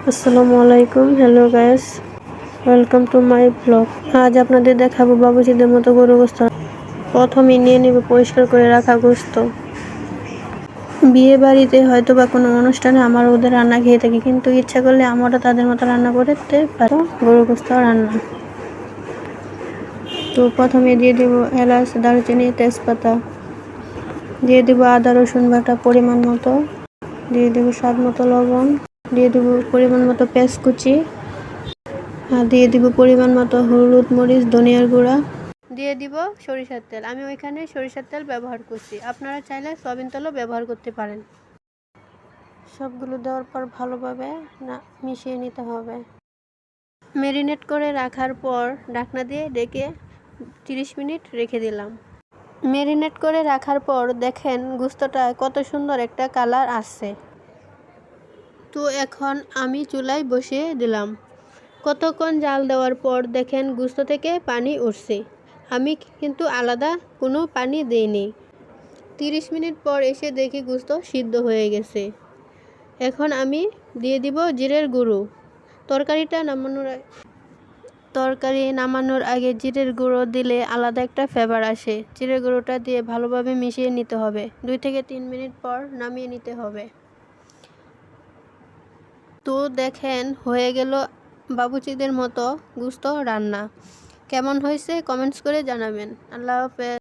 আসসালামু আলাইকুম, hello guys, welcome to my blog. আজ আপনাদের দেখাবো বাবুচিদের মতো গরু গোস্ত। প্রথমে নিয়ে নেব পরিষ্কার করে রাখা গোস্ত। বিয়ে বাড়িতে হয়তো বা কোনো অনুষ্ঠানে আমরা ওদের রান্না খেয়ে থাকি, কিন্তু ইচ্ছা করলে আমরা তাদের মতো রান্না করতে পারি গরু গোস্ত রান্না। তো প্রথমে দিয়ে দেব এলাচ, দারুচিনি, তেজপাতা, দিয়ে দেব আদা রসুন বাটা পরিমাণ মতো, দিয়ে দেব স্বাদ মতো লবণ, দিয়ে দেব পরিমাণ মতো পেঁয়াজ কুচি, আর দিয়ে দিব পরিমাণ মতো হলুদ, মরিচ, ধনিয়ার গুঁড়া, দিয়ে দিব সরিষার তেল। আমি ওইখানে সরিষার তেল ব্যবহার করছি, আপনারা চাইলে সয়াবিন তেলও ব্যবহার করতে পারেন। সবগুলো দেওয়ার পর ভালোভাবে মিশিয়ে নিতে হবে। ম্যারিনেট করে রাখার পর ঢাকনা দিয়ে ঢেকে 30 মিনিট রেখে দিলাম। ম্যারিনেট করে রাখার পর দেখেন গোস্তটা কত সুন্দর একটা কালার আসছে। তো এখন আমি চুলায় বসিয়ে দিলাম। কতক্ষণ জাল দেওয়ার পর দেখেন গোস্ত থেকে পানি উঠছে। আমি কিন্তু আলাদা কোনো পানি দেইনি। 30 মিনিট পর এসে দেখি গোস্ত সিদ্ধ হয়ে গেছে। এখন আমি দিয়ে দিব জিরের গুঁড়ো। তরকারি নামানোর আগে জিরের গুঁড়ো দিলে আলাদা একটা ফ্লেভার আসে। জিরের গুঁড়োটা দিয়ে ভালোভাবে মিশিয়ে নিতে হবে। 2 থেকে 3 মিনিট পর নামিয়ে নিতে হবে। তো দেখেন হয়ে গেল বাবুচিদের মতো গোস্ত রান্না। কেমন হয়েছে কমেন্টস করে জানাবেন। আল্লাহ হাফেজ।